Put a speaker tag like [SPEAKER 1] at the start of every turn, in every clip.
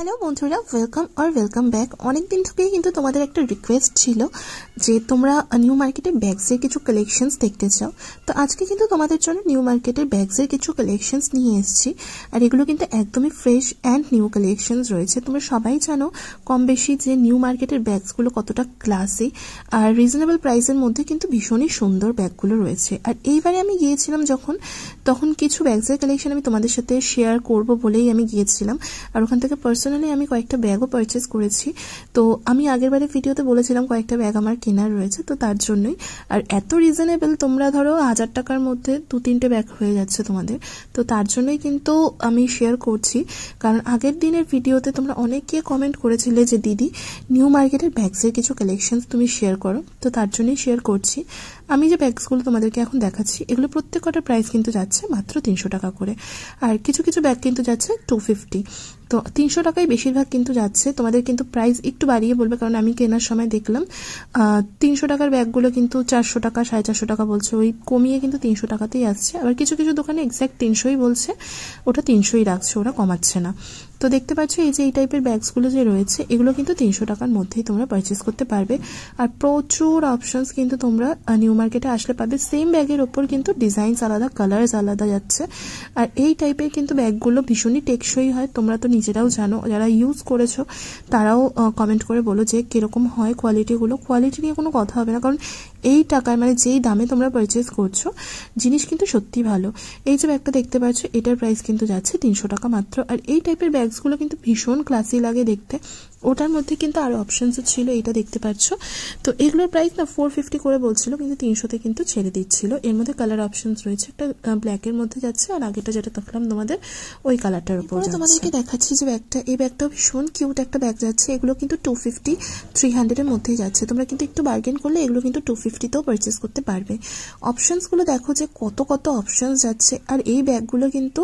[SPEAKER 1] Hello बंधुरा welcome back. अनेक दिन থেকেই কিন্তু তোমাদের একটা রিকোয়েস্ট ছিল যে তোমরা নিউ মার্কেটের ব্যাগসের কিছু কালেকশনস দেখতে চাও। তো আজকে কিন্তু তোমাদের জন্য নিউ মার্কেটের ব্যাগসের কিছু কালেকশনস নিয়ে এসেছি, আর এগুলো কিন্তু একদমই ফ্রেশ অ্যান্ড নিউ কালেকশনস রয়েছে। তোমরা সবাই জানো কম বেশি যে নিউ মার্কেটের ব্যাগসগুলো কতটা ক্লাসি আর রিজনেবল প্রাইসের মধ্যে কিন্তু ভীষণই সুন্দর ব্যাগগুলো রয়েছে। আর এইবারে আমি গিয়েছিলাম তখন কিছু ব্যাগসের কালেকশন আমি তোমাদের সাথে শেয়ার করব বলেই আমি গিয়েছিলাম, আর ওখান থেকে পার্সোনালি আমি কয়েকটা ব্যাগও পারচেস করেছি। তো আমি আগেরবারে ভিডিওতে বলেছিলাম কয়েকটা ব্যাগ আমার কেনার রয়েছে, তো তার জন্যই। আর এত রিজনেবল, তোমরা ধরো 1000 টাকার মধ্যে 2-3টে ব্যাগ হয়ে যাচ্ছে তোমাদের, তো তার জন্যই কিন্তু আমি শেয়ার করছি। কারণ আগের দিনের ভিডিওতে তোমরা অনেকে কমেন্ট করেছিলে যে দিদি নিউ মার্কেটের ব্যাগসের কিছু কালেকশন তুমি শেয়ার করো, তো তার জন্যই শেয়ার করছি। আমি যে ব্যাগসগুলো তোমাদেরকে এখন দেখাচ্ছি এগুলো প্রত্যেকটার প্রাইস কিন্তু যাচ্ছে মাত্র 300 টাকা করে, আর কিছু কিছু ব্যাগ কিন্তু যাচ্ছে 250। তো 300 টাকায় বেশিরভাগ কিন্তু যাচ্ছে। তোমাদের কিন্তু প্রাইস একটু বাড়িয়ে বলবে, কারণ আমি কেনার সময় দেখলাম 300 টাকার ব্যাগগুলো কিন্তু 400 টাকা 450 টাকা বলছে, ওই কমিয়ে কিন্তু 300 টাকাতেই আসছে। আবার কিছু কিছু দোকানে এক্স্যাক্ট 300ই বলছে, ওটা 300ই রাখছে, ওরা কমাচ্ছে না। তো দেখতে পাচ্ছ এই যে এই টাইপের ব্যাগসগুলো যে রয়েছে এগুলো কিন্তু 300 টাকার মধ্যেই তোমরা পারচেস করতে পারবে। আর প্রচুর অপশনস কিন্তু তোমরা নিউ মার্কেটে আসলে পাবে। সেম ব্যাগের ওপর কিন্তু ডিজাইনস আলাদা, কালার্স আলাদা যাচ্ছে। আর এই টাইপের কিন্তু ব্যাগগুলো ভীষণই টেকসই হয়। তোমরা তো নিজেরাও জানো, যারা ইউজ করেছো তারাও কমেন্ট করে বলো যে কিরকম হয় কোয়ালিটিগুলো। কোয়ালিটি নিয়ে কোনো কথা হবে না, কারণ এই টাকার মানে যেই দামে তোমরা পারচেস করছো জিনিস কিন্তু সত্যি ভালো। এই যে ব্যাগটা দেখতে পাচ্ছ এটার প্রাইস কিন্তু যাচ্ছে 300 টাকা মাত্র। আর এই টাইপের ব্যাগসগুলো কিন্তু ভীষণ ক্লাসি লাগে দেখতে। ওটার মধ্যে কিন্তু আরো অপশনসও ছিল, এটা দেখতে পাচ্ছ। তো এগুলোর প্রাইস না 450 করে বলছিল, কিন্তু 300তে কিন্তু ছেড়ে দিচ্ছিল। এর মধ্যে কালার অপশনস রয়েছে, একটা ব্ল্যাকের মধ্যে যাচ্ছে, আর আগেটা যেটা দেখলাম তোমাদের ওই কালারটার উপর যাচ্ছে। তোমাদেরকে দেখাচ্ছি যে ব্যাগটা, এই ব্যাগটাও ভীষণ কিউট একটা ব্যাগ যাচ্ছে। এগুলো কিন্তু 250-300 এর মধ্যেই যাচ্ছে। তোমরা কিন্তু একটু বার্গেন করলে এগুলো কিন্তু 250তেও পারচেস করতে পারবে। অপশনসগুলো দেখো যে কত কত অপশনস যাচ্ছে। আর এই ব্যাগগুলো কিন্তু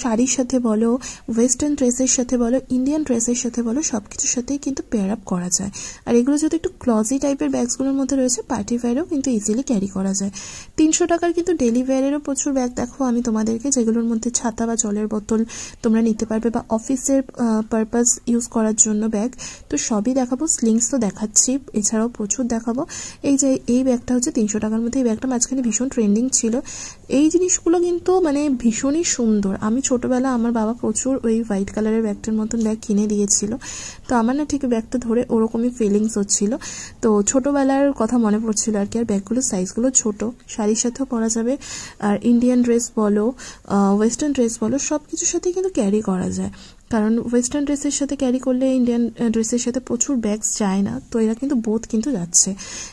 [SPEAKER 1] শাড়ির সাথে বলো, ওয়েস্টার্ন ড্রেসের সাথে বলো, ইন্ডিয়ান ড্রেসের সাথে বলো, সবকিছুর সাথেই কিন্তু পেয়ার আপ করা যায়। আর এগুলো যেহেতু একটু ক্লজি টাইপের ব্যাগসগুলোর মধ্যে রয়েছে, পার্টি ওয়্যারেও কিন্তু ইজিলি ক্যারি করা যায়। 300 টাকার কিন্তু ডেলি ওয়্যারেরও প্রচুর ব্যাগ দেখো আমি তোমাদেরকে, যেগুলোর মধ্যে ছাতা বা জলের বোতল তোমরা নিতে পারবে, বা অফিসের পারপাস ইউজ করার জন্য ব্যাগ, তো সবই দেখাবো। স্লিংস তো দেখাচ্ছি, এছাড়াও প্রচুর দেখাবো। এই যে এই ব্যাগটা হচ্ছে 300 টাকার মধ্যে, এই ব্যাগটা মাঝখানে ভীষণ ট্রেন্ডিং ছিল। এই জিনিসগুলো কিন্তু মানে ভীষণই সুন্দর। আমি ছোটবেলা আমার বাবা প্রচুর ওই হোয়াইট কালারের ব্যাগটার মতন ব্যাগ কিনে দিয়েছিল, তো আমার না ঠিক ব্যাগটা ধরে ওরকমই ফিলিংস হচ্ছিল। তো ছোটবেলার কথা মনে পড়ছিল আর কি। আর ব্যাগগুলোর সাইজগুলো ছোট, শাড়ির সাথেও পরা যাবে, আর ইন্ডিয়ান ড্রেস বলো, ওয়েস্টার্ন ড্রেস বলো, সব কিছুর সাথেই কিন্তু ক্যারি করা যায়। কারণ ওয়েস্টার্ন ড্রেসের সাথে ক্যারি করলে ইন্ডিয়ান ড্রেসের সাথে প্রচুর ব্যাগস যায় না, তো এরা কিন্তু বোথ কিন্তু যাচ্ছে।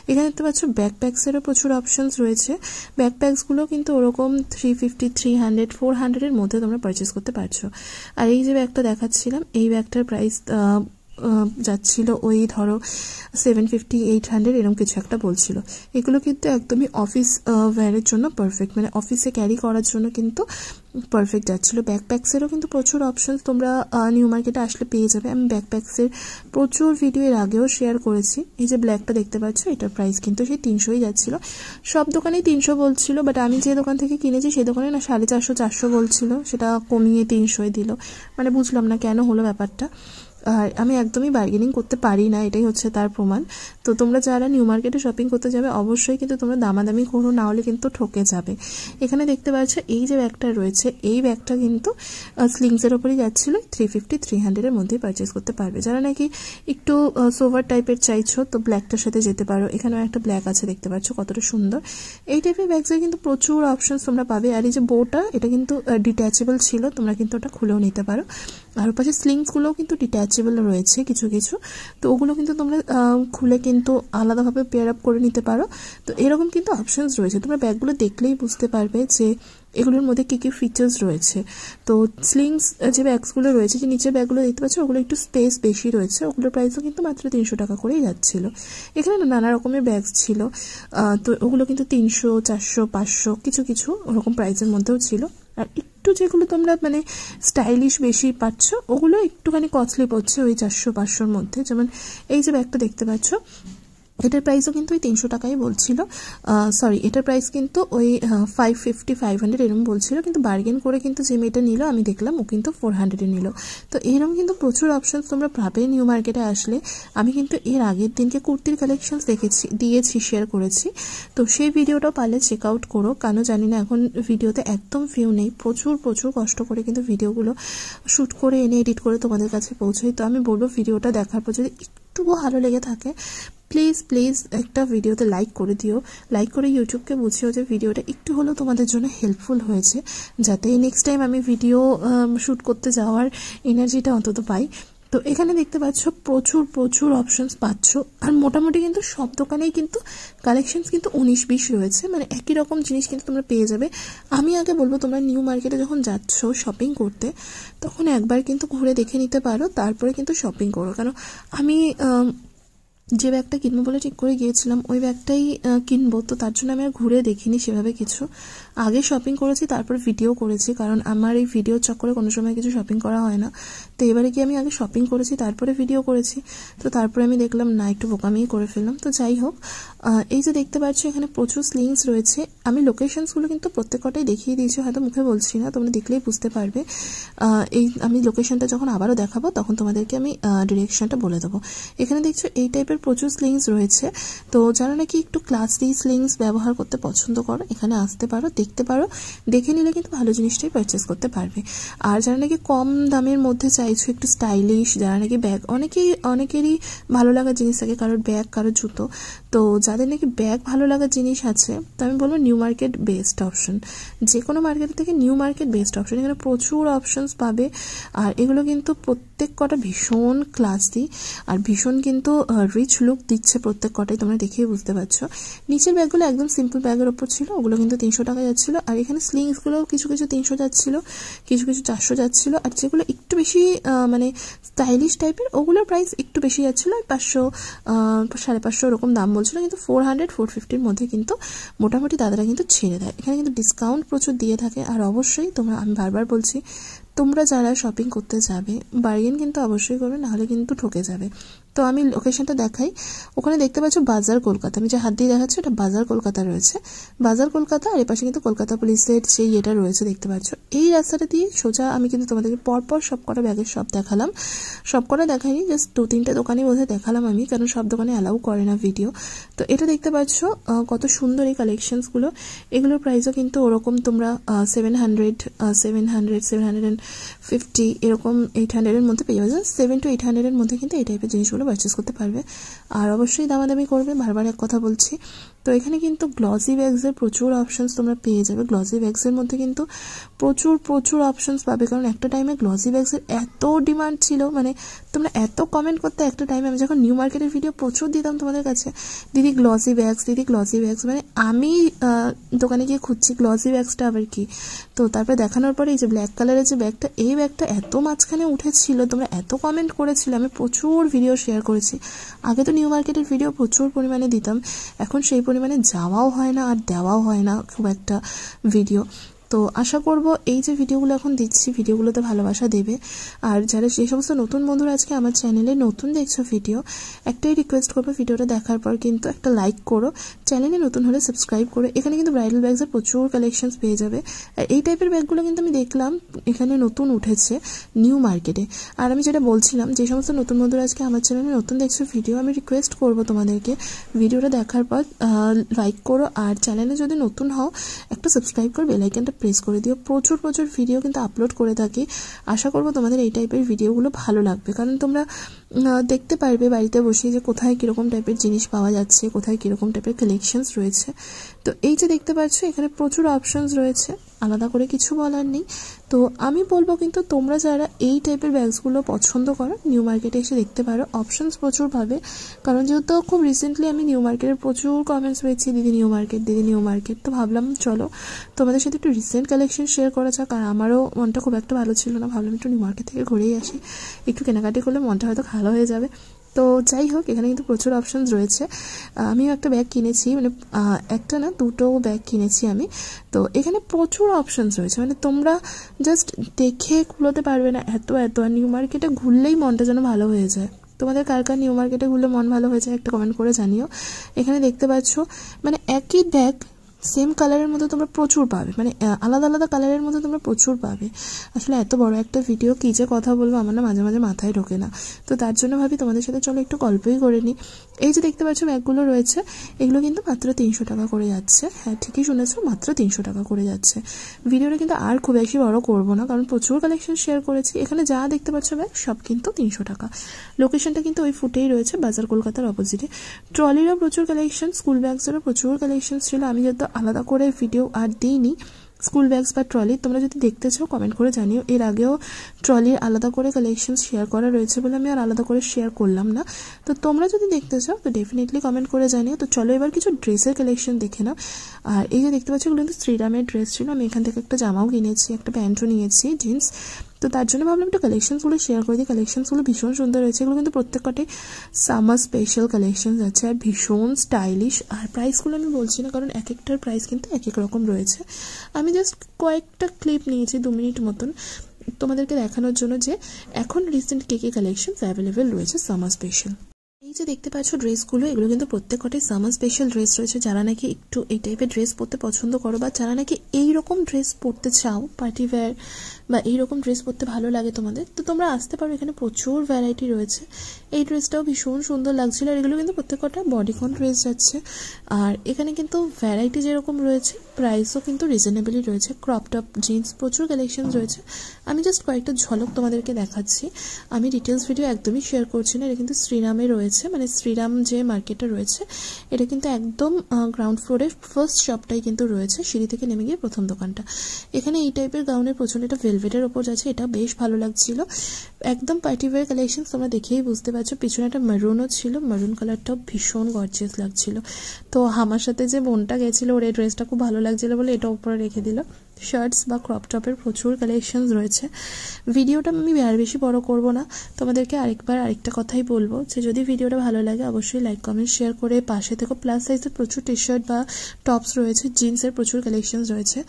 [SPEAKER 1] এখানে দেখতে পাচ্ছ ব্যাকপ্যাকসেরও প্রচুর অপশনস রয়েছে। ব্যাকপ্যাকসগুলো কিন্তু ওরকম 350, 300, 400 এর মধ্যে তোমরা পারচেস করতে পারছো। আর এই যে ব্যাগটা দেখাচ্ছিলাম, এই ব্যাগটার প্রাইস যাচ্ছিল ওই ধরো 750-800 এরকম কিছু একটা বলছিল। এগুলো কিন্তু একদমই অফিস ওয়্যারের জন্য পারফেক্ট, মানে অফিসে ক্যারি করার জন্য কিন্তু পারফেক্ট যাচ্ছিল। ব্যাকপ্যাকসেরও কিন্তু প্রচুর অপশন তোমরা নিউ মার্কেটে আসলে পেয়ে যাবে। আমি ব্যাকপ্যাকসের প্রচুর ভিডিও এর আগেও শেয়ার করেছি। এই যে ব্ল্যাকটা দেখতে পাচ্ছ এটার প্রাইস কিন্তু সেই 300ই যাচ্ছিল। সব দোকানেই 300 বলছিল, বাট আমি যে দোকান থেকে কিনেছি সেই দোকানে না 450-400 বলছিল, সেটা কমিয়ে 300 দিল। মানে বুঝলাম না কেন হলো ব্যাপারটা। আর আমি একদমই বার্গেনিং করতে পারি না, এটাই হচ্ছে তার প্রমাণ। তো তোমরা যারা নিউ মার্কেটে শপিং করতে যাবে অবশ্যই কিন্তু তোমরা দামাদামি করো, না হলে কিন্তু ঠকে যাবে। এখানে দেখতে পাচ্ছ এই যে ব্যাগটা রয়েছে, এই ব্যাগটা কিন্তু স্লিংসের ওপরই যাচ্ছিল। 350-300 এর মধ্যেই পারচেস করতে পারবে। যারা নাকি একটু সোভার টাইপের চাইছো তো ব্ল্যাকটার সাথে যেতে পারো। এখানেও একটা ব্ল্যাক আছে, দেখতে পাচ্ছ কতটা সুন্দর। এই টাইপের ব্যাগসে কিন্তু প্রচুর অপশনস তোমরা পাবে। আর এই যে বোটা, এটা কিন্তু ডিট্যাচেবল ছিল, তোমরা কিন্তু ওটা খুলেও নিতে পারো। আর পাশে স্লিংসগুলোও কিন্তু ডিট্যাচেবল রয়েছে কিছু কিছু, তো ওগুলো কিন্তু তোমরা খুলে কিন্তু আলাদাভাবে পেয়ার আপ করে নিতে পারো। তো এরকম কিন্তু অপশনস রয়েছে, তোমরা ব্যাগগুলো দেখলেই বুঝতে পারবে যে এগুলোর মধ্যে কী কী ফিচার্স রয়েছে। তো স্লিংস যে ব্যাগসগুলো রয়েছে, যে নিচের ব্যাগগুলো দেখতে পাচ্ছ ওগুলো একটু স্পেস বেশি রয়েছে, ওগুলোর প্রাইসও কিন্তু মাত্র 300 টাকা করেই যাচ্ছিল। এখানে নানা রকমের ব্যাগস ছিল, তো ওগুলো কিন্তু 300, 400, 500 কিছু কিছু ওরকম প্রাইসের মধ্যেও ছিল। আর একটু যেগুলো তোমরা মানে স্টাইলিশ বেশি পাচ্ছ ওগুলো একটুখানি কস্টলি পড়ছে ওই 400-500 মধ্যে। যেমন এই যে ব্যাগটা দেখতে পাচ্ছ, এটার প্রাইসও কিন্তু ওই 300 টাকাই বলছিল, সরি এটার প্রাইস কিন্তু ওই 550 500 এরকম বলছিল, কিন্তু বার্গেন করে কিন্তু যে মেয়েটা নিল আমি দেখলাম ও কিন্তু 400 নিল। তো এরকম কিন্তু প্রচুর অপশনস তোমরা পাবে নিউ মার্কেটে আসলে। আমি কিন্তু এর আগের দিনকে কুর্তির কালেকশনস দিয়েছি, শেয়ার করেছি, তো সেই ভিডিওটাও পারলে চেক আউট করো। কেন জানি না এখন ভিডিওতে একদম ভিউ নেই, প্রচুর কষ্ট করে কিন্তু ভিডিওগুলো শ্যুট করে এনে এডিট করে তোমাদের কাছে পৌঁছাই। তো আমি বলবো ভিডিওটা দেখার পর যদি একটু ভালো লেগে থাকে প্লিজ একটা ভিডিওতে লাইক করে দিও, লাইক করে ইউটিউবকে বুঝিও যে ভিডিওটা একটু হলেও তোমাদের জন্য হেল্পফুল হয়েছে, যাতে নেক্সট টাইম আমি ভিডিও শ্যুট করতে যাওয়ার এনার্জিটা অন্তত পাই। তো এখানে দেখতে পাচ্ছ প্রচুর অপশনস পাচ্ছ, আর মোটামুটি কিন্তু সব দোকানেই কিন্তু কালেকশনস কিন্তু 19-20 রয়েছে, মানে একই রকম জিনিস কিন্তু তোমরা পেয়ে যাবে। আমি আগে বলবো তোমরা নিউ মার্কেটে যখন যাচ্ছ শপিং করতে তখন একবার কিন্তু ঘুরে দেখে নিতে পারো, তারপরে কিন্তু শপিং করো। কারণ আমি যে ব্যাগটা কিনবো বলে ঠিক করে গিয়েছিলাম ওই ব্যাগটাই কিনবো, তো তার জন্য আমি আর ঘুরে দেখিনি সেভাবে কিছু। আগে শপিং করেছি তারপর ভিডিও করেছি, কারণ আমার এই ভিডিও চক্করে কোনো সময় কিছু শপিং করা হয় না। তো এবারে কি আমি আগে শপিং করেছি তারপরে ভিডিও করেছি, তো তারপরে আমি দেখলাম না একটু বোকামিই করে ফেললাম। তো যাই হোক, এই যে দেখতে পাচ্ছ এখানে প্রচুর স্লিংস রয়েছে। আমি লোকেশনসগুলো কিন্তু প্রত্যেকটাই দেখিয়ে দিয়েছি, হয়তো মুখে বলছি না, তোমরা দেখলেই বুঝতে পারবে। এই আমি লোকেশনটা যখন আবারও দেখাবো তখন তোমাদেরকে আমি ডিরেকশনটা বলে দেবো। এখানে দেখছো এই টাইপের প্রচুর স্লিংস রয়েছে, তো যারা নাকি একটু ক্লাসি স্লিংস ব্যবহার করতে পছন্দ করো এখানে আসতে পারো, দেখতে পারো, দেখে নিলে কিন্তু ভালো জিনিসটাই পারচেস করতে পারবে। আর যারা নাকি কম দামের মধ্যে চাইছো একটু স্টাইলিশ, যারা নাকি ব্যাগ অনেকেরই ভালো লাগার জিনিস থাকে, কারোর ব্যাগ কারোর জুতো, তো যাদের নাকি ব্যাগ ভালো লাগার জিনিস আছে তো আমি বলবো নিউ মার্কেট বেস্ট অপশন। যে কোনো মার্কেট থেকে নিউ মার্কেট বেস্ট অপশন, এখানে প্রচুর অপশনস পাবে, আর এগুলো কিন্তু প্রত্যেক কটা ভীষণ ক্লাসি আর ভীষণ কিন্তু রিচ লুক দিচ্ছে প্রত্যেক কটাই, তোমরা দেখেই বুঝতে পারছো। নিচের ব্যাগগুলো একদম সিম্পল ব্যাগের ওপর ছিল, ওগুলো কিন্তু 300 টাকা যাচ্ছিলো, আর এখানে স্লিংসগুলো কিছু 300 যাচ্ছিলো, কিছু 400 যাচ্ছিলো, আর যেগুলো একটু বেশি মানে স্টাইলিশ টাইপের ওগুলোর প্রাইস একটু বেশি যাচ্ছিলো, 500 550 ওরকম দাম বলছিল, কিন্তু 400-450 মধ্যে কিন্তু মোটামুটি দাদারা কিন্তু ছেড়ে দেয়। এখানে কিন্তু ডিসকাউন্ট প্রচুর দিয়ে থাকে, আর অবশ্যই তোমরা, আমি বারবার বলছি, তোমরা যারা শপিং করতে যাবে বার্গেন কিন্তু অবশ্যই করবে, নাহলে কিন্তু ঠকে যাবে। তো আমি লোকেশনটা দেখাই, ওখানে দেখতে পাচ্ছ বাজার কলকাতা, আমি যে হাত দিয়ে দেখাচ্ছি ওটা বাজার কলকাতা রয়েছে, বাজার কলকাতা, আর এপাশে কিন্তু কলকাতা পুলিশের সেই এটা রয়েছে দেখতে পাচ্ছ। এই রাস্তাটা দিয়ে সোজা আমি কিন্তু তোমাদেরকে পরপর সব কটা ব্যাগের সব দেখালাম, সব কটা দেখাইনি, জাস্ট 2-3টে দোকানে বোধহয় দেখালাম আমি, কারণ সব দোকানে অ্যালাউ করে না ভিডিও। তো এটা দেখতে পাচ্ছ কত সুন্দর এই কালেকশনসগুলো, এগুলোর প্রাইসও কিন্তু ওরকম তোমরা 750 এরকম 800-এর মধ্যে পেয়ে যাবে, 700-800-এর মধ্যে কিন্তু এই টাইপের জিনিসগুলো পারচেস করতে পারবে। আর অবশ্যই দামাদামি করবে, বারবার এক কথা বলছি। তো এখানে কিন্তু গ্লসি ব্যাগসের প্রচুর অপশনস তোমরা পেয়ে যাবে, গ্লসি ব্যাগসের মধ্যে কিন্তু প্রচুর অপশনস পাবে, কারণ একটা টাইমে গ্লসি ব্যাগসের এত ডিমান্ড ছিল, মানে তোমরা এত কমেন্ট করতে একটা টাইমে। আমি যখন নিউ মার্কেটের ভিডিও প্রচুর দিতাম তোমাদের কাছে, দিদি গ্লসি ব্যাগস, মানে আমি দোকানে গিয়ে খুঁজছি গ্লসি ব্যাগসটা আবার কি। তো তারপরে দেখানোর পরে এই যে ব্ল্যাক কালারের যে ব্যাগটা, এই ব্যাগটা এত মাঝখানে উঠেছিল, তোমরা এত কমেন্ট করেছিলে, আমি প্রচুর ভিডিও শেয়ার করেছি। আগে তো নিউ মার্কেটের ভিডিও প্রচুর পরিমাণে দিতাম, এখন সেই পরিমাণে যাওয়াও হয় না আর দেওয়াও হয় না খুব একটা ভিডিও। তো আশা করব এই যে ভিডিওগুলো এখন দিচ্ছি ভিডিওগুলোতে ভালোবাসা দেবে। আর যারা যে সমস্ত নতুন বন্ধুরা আজকে আমার চ্যানেলে নতুন দেখছো ভিডিও, একটাই রিকোয়েস্ট করবো, ভিডিওটা দেখার পর কিন্তু একটা লাইক করো, চ্যানেলে নতুন হলে সাবস্ক্রাইব করো। এখানে কিন্তু ব্রাইডাল ব্যাগসের প্রচুর কালেকশনস পেয়ে যাবে, আর এই টাইপের ব্যাগগুলো কিন্তু আমি দেখলাম এখানে নতুন উঠেছে নিউ মার্কেটে। আর আমি যেটা বলছিলাম, যে সমস্ত নতুন বন্ধুরা আজকে আমার চ্যানেলে নতুন দেখছো ভিডিও, আমি রিকোয়েস্ট করবো তোমাদেরকে ভিডিওটা দেখার পর লাইক করো, আর চ্যানেলে যদি নতুন হও একটা সাবস্ক্রাইব করে বেল আইকনটা প্রেস করে দিও। প্রচুর ভিডিও কিন্তু আপলোড করে থাকি, আশা করবো তোমাদের এই টাইপের ভিডিওগুলো ভালো লাগবে, কারণ তোমরা দেখতে পারবে বাড়িতে বসে যে কোথায় কীরকম টাইপের জিনিস পাওয়া যাচ্ছে, কোথায় কীরকম টাইপের কালেকশনস রয়েছে। তো এই যে দেখতে পাচ্ছ এখানে প্রচুর অপশনস রয়েছে, আলাদা করে কিছু বলার নেই। তো আমি বলবো কিন্তু তোমরা যারা এই টাইপের ব্যাগসগুলো পছন্দ করো নিউ মার্কেটে এসে দেখতে পারো, অপশনস প্রচুর পাবে। কারণ যেহেতু খুব রিসেন্টলি আমি নিউ মার্কেটের প্রচুর কমেন্টস পেয়েছি, দিদি নিউ মার্কেট, তো ভাবলাম চলো তোমাদের সাথে একটু রিসেন্ট কালেকশন শেয়ার করা যাক। আর আমারও মনটা খুব একটা ভালো ছিল না, ভাবলাম একটু নিউ মার্কেট থেকে ঘুরেই আসি, একটু কেনাকাটি করলে মনটা হয়তো ভালো হয়ে যাবে। তো যাই হোক, এখানে কিন্তু প্রচুর অপশনস রয়েছে। আমিও একটা ব্যাগ কিনেছি, মানে একটা না দুটো ব্যাগ কিনেছি আমি। তো এখানে প্রচুর অপশনস রয়েছে, মানে তোমরা জাস্ট দেখে খুলোতে পারবে না, এত আর নিউ মার্কেটে ঘুরলেই মনটা যেন ভালো হয়ে যায়। তোমাদের কার কার নিউ মার্কেটে ঘুরলে মন ভালো হয়েছে একটা কমেন্ট করে জানিও। এখানে দেখতে পাচ্ছ মানে একই ব্যাগ সেম কালারের মধ্যে তোমরা প্রচুর পাবে, মানে আলাদা আলাদা কালারের মধ্যে তোমরা প্রচুর পাবে। আসলে এত বড় একটা ভিডিও কী যে কথা বলবো আমার না মাঝে মাঝে মাথায় ঢোকে না, তো তার জন্য ভাবি তোমাদের সাথে চলো একটু গল্পই করে নিই। এই যে দেখতে পাচ্ছ ব্যাগগুলো রয়েছে, এগুলো কিন্তু মাত্র 300 টাকা করে যাচ্ছে। হ্যাঁ ঠিকই শুনেছো, মাত্র 300 টাকা করে যাচ্ছে। ভিডিওটা কিন্তু আর খুব বেশি বড় করবো না, কারণ প্রচুর কালেকশন শেয়ার করেছি। এখানে যা দেখতে পাচ্ছ ব্যাগ সব কিন্তু 300 টাকা। লোকেশনটা কিন্তু ওই ফুটেই রয়েছে, বাজার কলকাতার অপোজিটে। ট্রলিরও প্রচুর কালেকশন, স্কুল ব্যাগসেরও প্রচুর কালেকশন ছিল। আমি যেহেতু আলাদা করে ভিডিও আর দিইনি স্কুল ব্যাগস বা ট্রলি, তোমরা যদি দেখতে চাও কমেন্ট করে জানিও। এর আগেও ট্রলির আলাদা করে কালেকশন শেয়ার করা রয়েছে বলে আমি আর আলাদা করে শেয়ার করলাম না, তো তোমরা যদি দেখতে চাও তো ডেফিনেটলি কমেন্ট করে জানিও। তো চলো এবার কিছু ড্রেসের কালেকশন দেখে নাও। আর এই যে দেখতে পাচ্ছ এগুলো কিন্তু শ্রীরামের ড্রেস ছিল, আমি এখান থেকে একটা জামাও কিনেছি, একটা প্যান্টও নিয়েছি জিন্স, তো তার জন্য ভাবলাম একটু কালেকশনসগুলো শেয়ার করে দিই। কালেকশনসগুলো ভীষণ সুন্দর রয়েছে, এগুলো কিন্তু প্রত্যেকটাই সামার স্পেশাল কালেকশনস আছে আর ভীষণ স্টাইলিশ। আর প্রাইসগুলো আমি বলছি না, কারণ এক একটার প্রাইস কিন্তু এক এক রকম রয়েছে। আমি জাস্ট কয়েকটা ক্লিপ নিয়েছি 2 মিনিট মতন তোমাদেরকে দেখানোর জন্য যে এখন রিসেন্ট কী কী কালেকশনস অ্যাভেলেবেল রয়েছে সামার স্পেশাল। এই যে দেখতে পাচ্ছ ড্রেসগুলো, এগুলো কিন্তু প্রত্যেকটাই সামার স্পেশাল ড্রেস রয়েছে। যারা নাকি একটু এই টাইপের ড্রেস পরতে পছন্দ করো বা যারা নাকি এইরকম ড্রেস পরতে চাও, পার্টি ওয়্যার বা এইরকম ড্রেস পরতে ভালো লাগে তোমাদের, তো তোমরা আসতে পারো। এখানে প্রচুর ভ্যারাইটি রয়েছে। এই ড্রেসটাও ভীষণ সুন্দর লাগছিল, আর এগুলো কিন্তু প্রত্যেকটা বডিকন ড্রেস যাচ্ছে। আর এখানে কিন্তু ভ্যারাইটি যেরকম রয়েছে প্রাইসও কিন্তু রিজনেবলই রয়েছে। ক্রপ টপ জিন্স প্রচুর কালেকশন রয়েছে। আমি জাস্ট কয়েকটা ঝলক তোমাদেরকে দেখাচ্ছি, আমি ডিটেলস ভিডিও একদমই শেয়ার করছি না। এটা কিন্তু শ্রীরামে রয়েছে, মানে শ্রীরাম যে মার্কেটটা রয়েছে এটা কিন্তু একদম গ্রাউন্ড ফ্লোরের ফার্স্ট শপটাই কিন্তু রয়েছে, সিঁড়ি থেকে নেমে গিয়ে প্রথম দোকানটা। এখানে এই টাইপের গাউনের প্রচুর, এটা ভেলভেটের ওপর যাচ্ছে, এটা বেশ ভালো লাগছিল। একদম পার্টি ওয়্যার কালেকশন, তোমরা দেখেই বুঝতে পারছো। পিছনে একটা মেরুনও ছিল, মেরুন কালারটাও ভীষণ গর্জিয়াস লাগছিল। তো আমার সাথে যে বোনটা গেছিলো ওর এই ড্রেসটা খুব ভালো লাগছিলো বলে এটা উপরে রেখে দিল। শার্টস বা ক্রপ টপের প্রচুর কালেকশনস রয়েছে। ভিডিওটা আমি আর বেশি বড় করব না, তোমাদেরকে আরেকটা কথাই বলবো যে যদি ভিডিওটা ভালো লাগে অবশ্যই লাইক কমেন্ট শেয়ার করে পাশে থেকো। প্লাস সাইজের প্রচুর টি শার্ট বা টপস রয়েছে, জিন্সের প্রচুর কালেকশনস রয়েছে।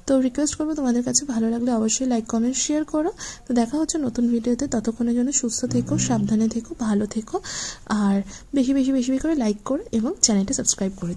[SPEAKER 1] তো রিকোয়েস্ট করবো তোমাদের কাছে ভালো লাগলে অবশ্যই লাইক কমেন্ট শেয়ার করো। তো দেখা হচ্ছে নতুন ভিডিওতে, ততক্ষণের জন্য সুস্থ থেকো, সাবধানে থেকো, ভালো থেকো, আর বেশি করে লাইক করো এবং চ্যানেলটা সাবস্ক্রাইব করে